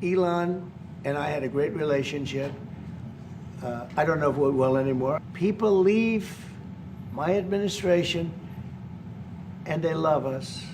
Elon and I had a great relationship. I don't know if we're well anymore. People leave my administration and they love us.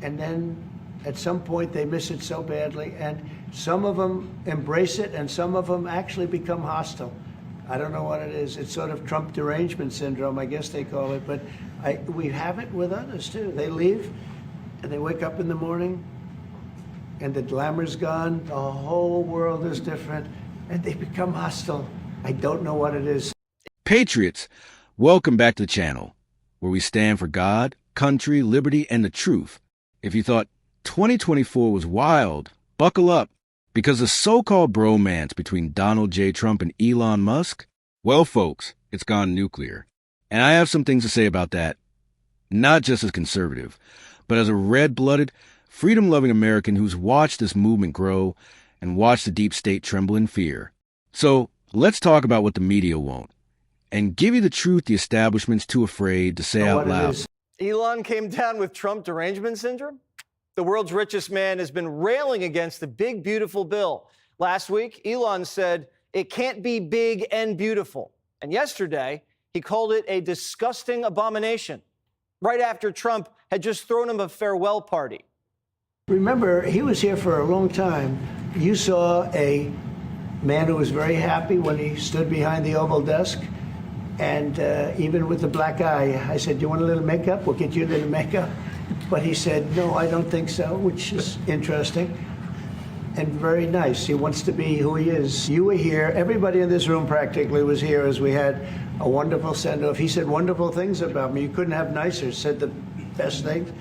And then at some point they miss it so badly. And some of them embrace it and some of them actually become hostile. I don't know what it is. It's sort of Trump derangement syndrome, I guess they call it. But we have it with others too. They leave and they wake up in the morning and the glamour's gone. The whole world is different and they become hostile. I don't know what it is. Patriots, welcome back to the channel, where we stand for God, country, liberty, and the truth. If you thought 2024 was wild, buckle up, because the so-called bromance between Donald J. Trump and Elon Musk, well, folks, it's gone nuclear. And I have some things to say about that, not just as conservative, but as a red-blooded, freedom-loving American who's watched this movement grow and watched the deep state tremble in fear. So let's talk about what the media won't, and give you the truth the establishment's too afraid to say out loud. Elon came down with Trump derangement syndrome? The world's richest man has been railing against the big, beautiful bill. Last week, Elon said it can't be big and beautiful. And yesterday, he called it a disgusting abomination, right after Trump had just thrown him a farewell party. Remember, he was here for a long time. You saw a man who was very happy when he stood behind the Oval desk. And even with the black eye, I said, "Do you want a little makeup? We'll get you a little makeup." But he said, "No, I don't think so," which is interesting and very nice. He wants to be who he is. You were here. Everybody in this room practically was here as we had a wonderful send-off. He said wonderful things about me. You couldn't have nicer. Said the best things.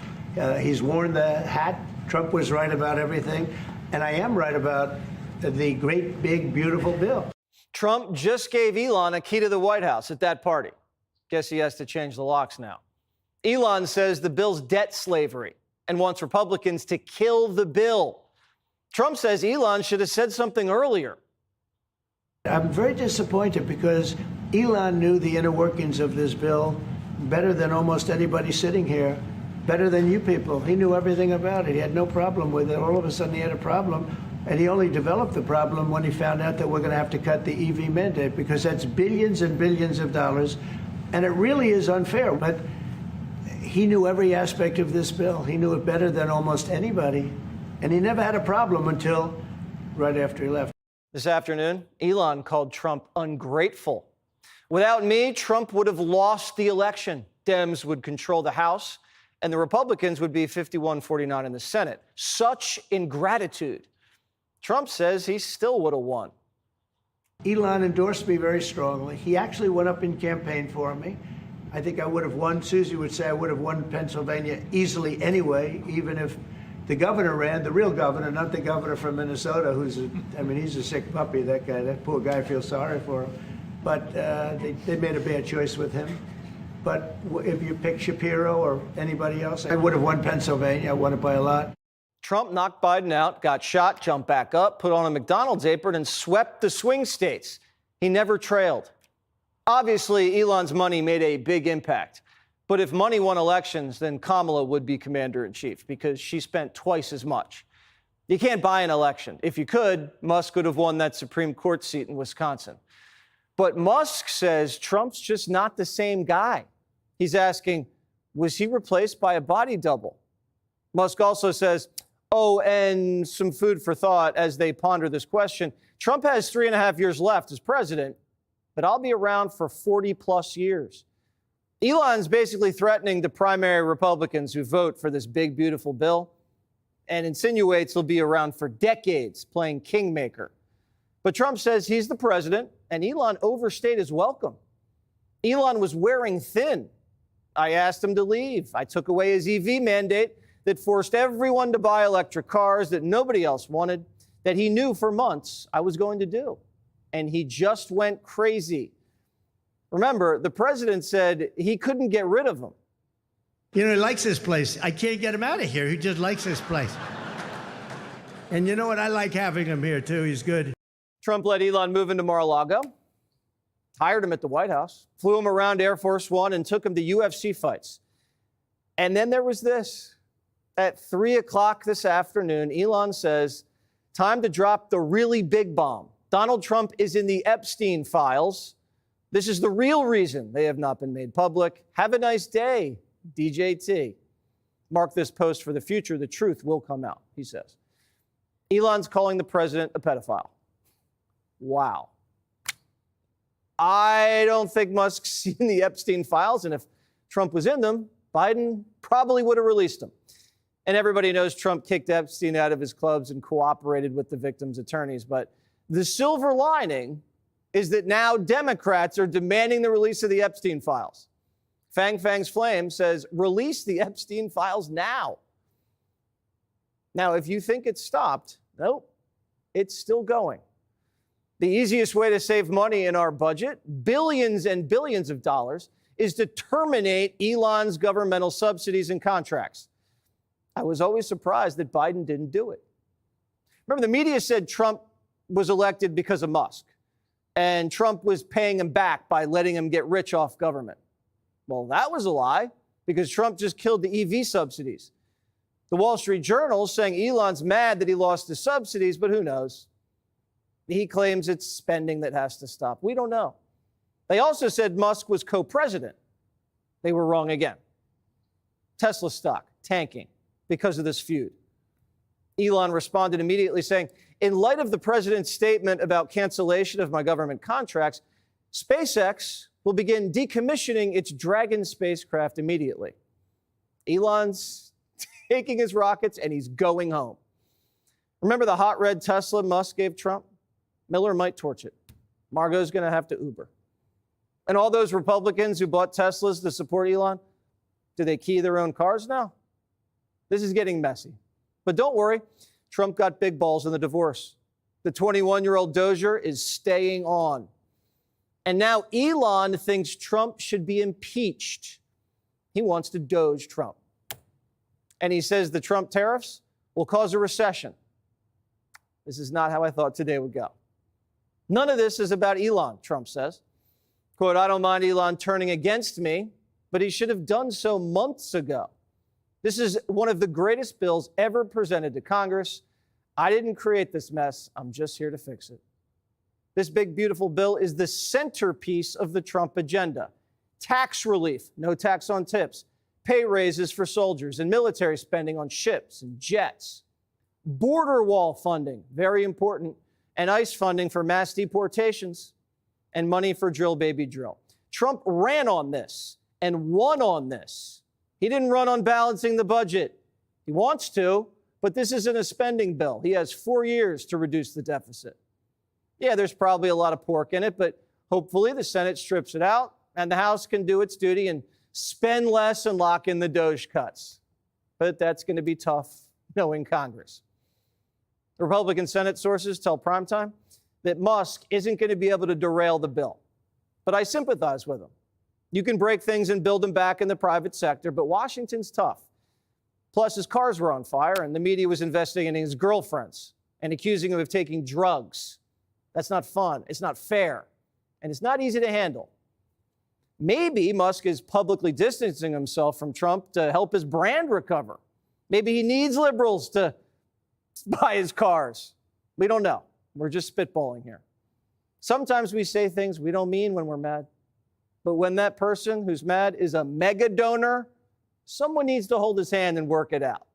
He's worn the hat. Trump was right about everything. And I am right about the great, big, beautiful bill. Trump just gave Elon a key to the White House at that party. Guess he has to change the locks now. Elon says the bill's debt slavery and wants Republicans to kill the bill. Trump says Elon should have said something earlier. I'm very disappointed because Elon knew the inner workings of this bill better than almost anybody sitting here, better than you people. He knew everything about it. He had no problem with it. All of a sudden he had a problem. And he only developed the problem when he found out that we're going to have to cut the EV mandate, because that's billions and billions of dollars. And it really is unfair. But he knew every aspect of this bill. He knew it better than almost anybody. And he never had a problem until right after he left. This afternoon, Elon called Trump ungrateful. Without me, Trump would have lost the election. Dems would control the House, and the Republicans would be 51-49 in the Senate. Such ingratitude. Trump says he still would have won. Elon endorsed me very strongly. He actually went up in campaign for me. I think I would have won. Susie would say I would have won Pennsylvania easily anyway, even if the governor ran, the real governor, not the governor from Minnesota, he's a sick puppy, that guy. That poor guy, I feel sorry for him. But they made a bad choice with him. But if you pick Shapiro or anybody else, I would have won Pennsylvania. I won it by a lot. Trump knocked Biden out, got shot, jumped back up, put on a McDonald's apron, and swept the swing states. He never trailed. Obviously, Elon's money made a big impact. But if money won elections, then Kamala would be commander-in-chief because she spent twice as much. You can't buy an election. If you could, Musk would have won that Supreme Court seat in Wisconsin. But Musk says Trump's just not the same guy. He's asking, was he replaced by a body double? Musk also says, oh, and some food for thought as they ponder this question. Trump has 3.5 years left as president, but I'll be around for 40 plus years. Elon's basically threatening the primary Republicans who vote for this big, beautiful bill and insinuates he'll be around for decades playing kingmaker. But Trump says he's the president and Elon overstayed his welcome. Elon was wearing thin. I asked him to leave. I took away his EV mandate that forced everyone to buy electric cars that nobody else wanted, that he knew for months I was going to do. And he just went crazy. Remember, the president said he couldn't get rid of him. You know, he likes this place. I can't get him out of here. He just likes this place. And you know what? I like having him here, too. He's good. Trump let Elon move into Mar-a-Lago, hired him at the White House, flew him around Air Force One, and took him to UFC fights. And then there was this. At 3 o'clock this afternoon, Elon says Time to drop the really big bomb. Donald Trump is in the Epstein files. This is the real reason they have not been made public. Have a nice day, DJT. Mark this post for the future. The truth will come out, he says. Elon's calling the president a pedophile. Wow. I don't think Musk's seen the Epstein files, and if Trump was in them, Biden probably would have released him. And everybody knows Trump kicked Epstein out of his clubs and cooperated with the victims' attorneys. But the silver lining is that now Democrats are demanding the release of the Epstein files. Fang Fang's Flame says, release the Epstein files now. Now, if you think it's stopped, nope, it's still going. The easiest way to save money in our budget, billions and billions of dollars, is to terminate Elon's governmental subsidies and contracts. I was always surprised that Biden didn't do it. Remember, the media said Trump was elected because of Musk, and Trump was paying him back by letting him get rich off government. Well, that was a lie, because Trump just killed the EV subsidies. The Wall Street Journal is saying Elon's mad that he lost the subsidies, but who knows? He claims it's spending that has to stop. We don't know. They also said Musk was co-president. They were wrong again. Tesla stock tanking because of this feud. Elon responded immediately saying, in light of the president's statement about cancellation of my government contracts, SpaceX will begin decommissioning its Dragon spacecraft immediately. Elon's taking his rockets and he's going home. Remember the hot red Tesla Musk gave Trump? Miller might torch it. Margot's going to have to Uber. And all those Republicans who bought Teslas to support Elon, do they key their own cars now? This is getting messy. But don't worry, Trump got big balls in the divorce. The 21-year-old Dozier is staying on. And now Elon thinks Trump should be impeached. He wants to Doge Trump. And he says the Trump tariffs will cause a recession. This is not how I thought today would go. None of this is about Elon, Trump says. Quote, I don't mind Elon turning against me, but he should have done so months ago. This is one of the greatest bills ever presented to Congress. I didn't create this mess. I'm just here to fix it. This big, beautiful bill is the centerpiece of the Trump agenda. Tax relief, no tax on tips, pay raises for soldiers, and military spending on ships and jets. Border wall funding, very important, and ICE funding for mass deportations, and money for drill, baby, drill. Trump ran on this and won on this. He didn't run on balancing the budget. He wants to, but this isn't a spending bill. He has 4 years to reduce the deficit. Yeah, there's probably a lot of pork in it, but hopefully the Senate strips it out and the House can do its duty and spend less and lock in the Doge cuts. But that's going to be tough knowing Congress. Republican Senate sources tell Primetime that Musk isn't going to be able to derail the bill. But I sympathize with him. You can break things and build them back in the private sector, but Washington's tough. Plus, his cars were on fire, and the media was investigating his girlfriends and accusing him of taking drugs. That's not fun. It's not fair. And it's not easy to handle. Maybe Musk is publicly distancing himself from Trump to help his brand recover. Maybe he needs liberals to buy his cars. We don't know. We're just spitballing here. Sometimes we say things we don't mean when we're mad. But when that person who's mad is a mega donor, someone needs to hold his hand and work it out.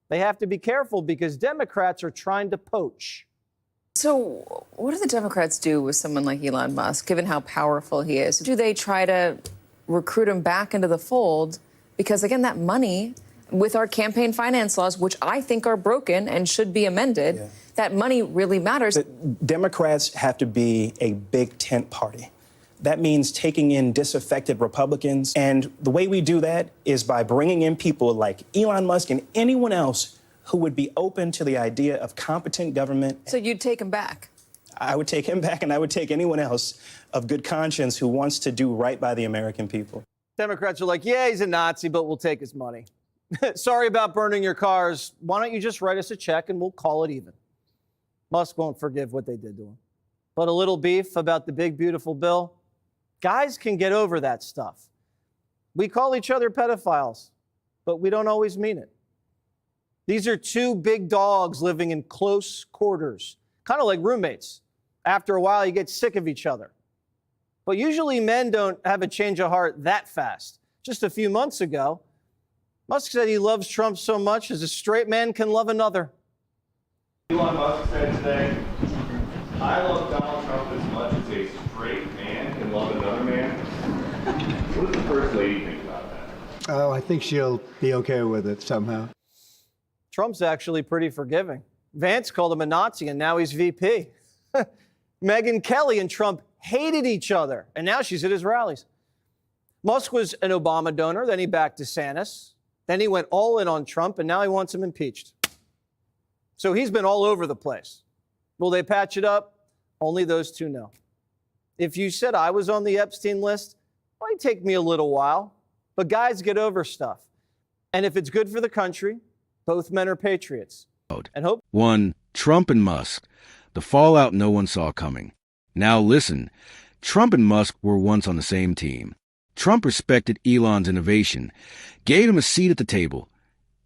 They have to be careful because Democrats are trying to poach. So what do the Democrats do with someone like Elon Musk, given how powerful he is? Do they try to recruit him back into the fold? Because, again, that money, with our campaign finance laws, which I think are broken and should be amended, that money really matters. The Democrats have to be a big tent party. That means taking in disaffected Republicans. And the way we do that is by bringing in people like Elon Musk and anyone else who would be open to the idea of competent government. So you'd take him back? I would take him back, and I would take anyone else of good conscience who wants to do right by the American people. Democrats are like, yeah, he's a Nazi, but we'll take his money. Sorry about burning your cars. Why don't you just write us a check and we'll call it even? Musk won't forgive what they did to him. But a little beef about the big, beautiful bill. Guys can get over that stuff. We call each other pedophiles, but we don't always mean it. These are two big dogs living in close quarters, kind of like roommates. After a while, you get sick of each other. But usually men don't have a change of heart that fast. Just a few months ago, Musk said he loves Trump so much as a straight man can love another. Elon Musk said today, I love Donald Trump as much as a straight man can love another man. What does the First Lady think about that? Oh, I think she'll be okay with it somehow. Trump's actually pretty forgiving. Vance called him a Nazi, and now he's VP. Megyn Kelly and Trump hated each other, and now she's at his rallies. Musk was an Obama donor, then he backed DeSantis. Then he went all in on Trump, and now he wants him impeached. So he's been all over the place. Will they patch it up? Only those two know. If you said I was on the Epstein list, it might take me a little while. But guys get over stuff. And if it's good for the country, both men are patriots. And hope. 1. Trump and Musk. The fallout no one saw coming. Now listen, Trump and Musk were once on the same team. Trump respected Elon's innovation, gave him a seat at the table,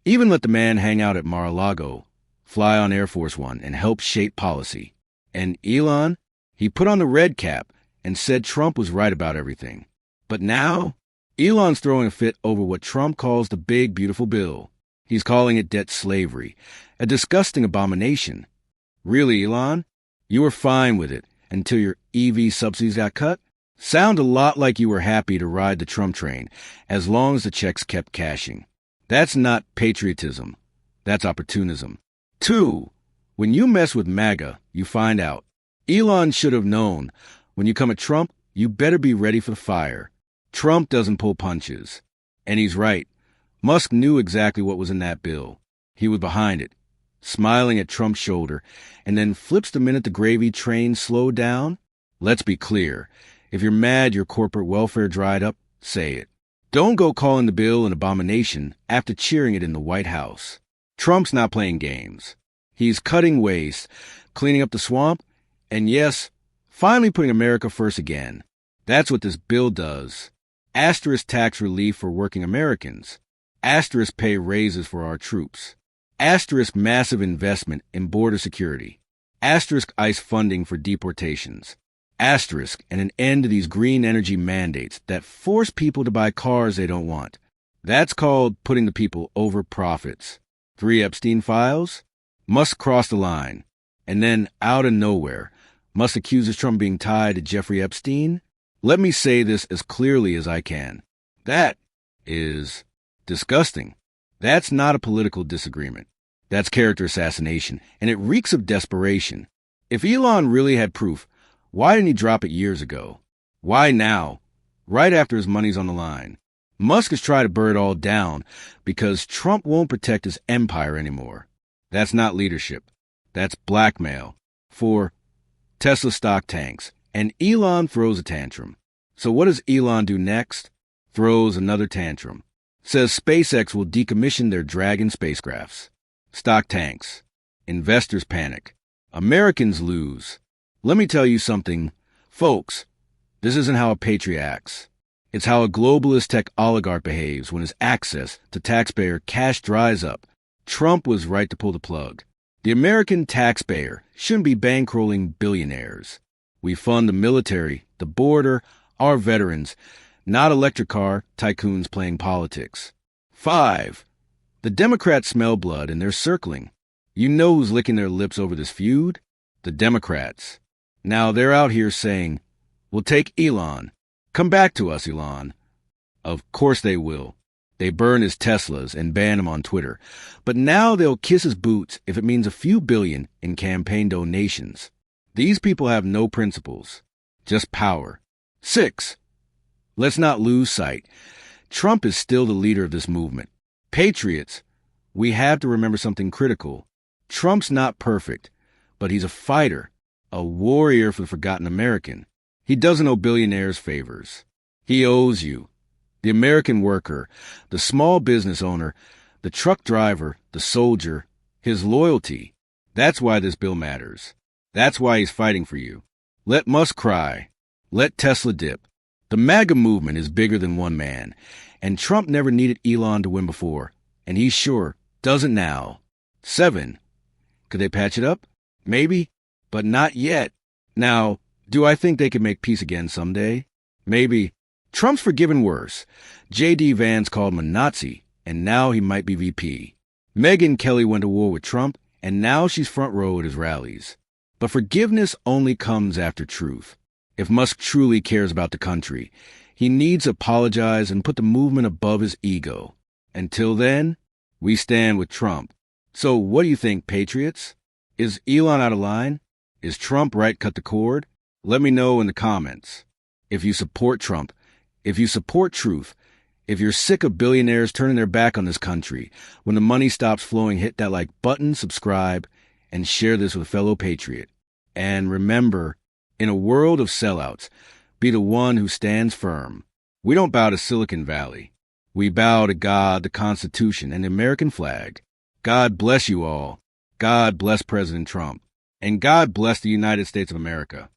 even let the man hang out at Mar-a-Lago, fly on Air Force One, and help shape policy. And Elon, he put on the red cap and said Trump was right about everything. But now, Elon's throwing a fit over what Trump calls the big, beautiful bill. He's calling it debt slavery, a disgusting abomination. Really, Elon? You were fine with it until your EV subsidies got cut? Sound a lot like you were happy to ride the Trump train as long as the checks kept cashing. That's not patriotism. That's opportunism. 2. When you mess with MAGA, you find out. Elon should have known. When you come at Trump, you better be ready for the fire. Trump doesn't pull punches. And he's right. Musk knew exactly what was in that bill. He was behind it, smiling at Trump's shoulder, and then flips the minute the gravy train slowed down. Let's be clear. If you're mad your corporate welfare dried up, say it. Don't go calling the bill an abomination after cheering it in the White House. Trump's not playing games. He's cutting waste, cleaning up the swamp, and yes, finally putting America first again. That's what this bill does. Asterisk tax relief for working Americans. Asterisk pay raises for our troops. Asterisk massive investment in border security. Asterisk ICE funding for deportations. Asterisk and an end to these green energy mandates that force people to buy cars they don't want. That's called putting the people over profits. 3 Epstein files. Musk crossed the line. And then, out of nowhere, Musk accuses Trump being tied to Jeffrey Epstein. Let me say this as clearly as I can. That is disgusting. That's not a political disagreement. That's character assassination, and it reeks of desperation. If Elon really had proof, why didn't he drop it years ago? Why now, right after his money's on the line? Musk has tried to burn it all down because Trump won't protect his empire anymore. That's not leadership. That's blackmail. 4. Tesla stock tanks, and Elon throws a tantrum. So what does Elon do next? Throws another tantrum. Says SpaceX will decommission their Dragon spacecrafts. Stock tanks. Investors panic. Americans lose. Let me tell you something, folks. This isn't how a patriot acts. It's how a globalist tech oligarch behaves when his access to taxpayer cash dries up. Trump was right to pull the plug. The American taxpayer shouldn't be bankrolling billionaires. We fund the military, the border, our veterans, not electric car tycoons playing politics. 5. The Democrats smell blood and they're circling. You know who's licking their lips over this feud? The Democrats. Now they're out here saying, we'll take Elon. Come back to us, Elon. Of course they will. They burn his Teslas and ban him on Twitter. But now they'll kiss his boots if it means a few billion in campaign donations. These people have no principles, just power. 6. Let's not lose sight. Trump is still the leader of this movement. Patriots, we have to remember something critical. Trump's not perfect, but he's a fighter, a warrior for the forgotten American. He doesn't owe billionaires favors. He owes you, the American worker, the small business owner, the truck driver, the soldier, his loyalty. That's why this bill matters. That's why he's fighting for you. Let Musk cry. Let Tesla dip. The MAGA movement is bigger than one man, and Trump never needed Elon to win before, and he sure doesn't now. 7. Could they patch it up? Maybe, but not yet. Now, do I think they can make peace again someday? Maybe. Trump's forgiven worse. J.D. Vance called him a Nazi, and now he might be VP. Megyn Kelly went to war with Trump, and now she's front row at his rallies. But forgiveness only comes after truth. If Musk truly cares about the country, he needs to apologize and put the movement above his ego. Until then, we stand with Trump. So what do you think, patriots? Is Elon out of line? Is Trump right cut the cord? Let me know in the comments. If you support Trump, if you support truth, if you're sick of billionaires turning their back on this country, when the money stops flowing, hit that like button, subscribe, and share this with a fellow patriot. And remember, in a world of sellouts, be the one who stands firm. We don't bow to Silicon Valley. We bow to God, the Constitution, and the American flag. God bless you all. God bless President Trump. And God bless the United States of America.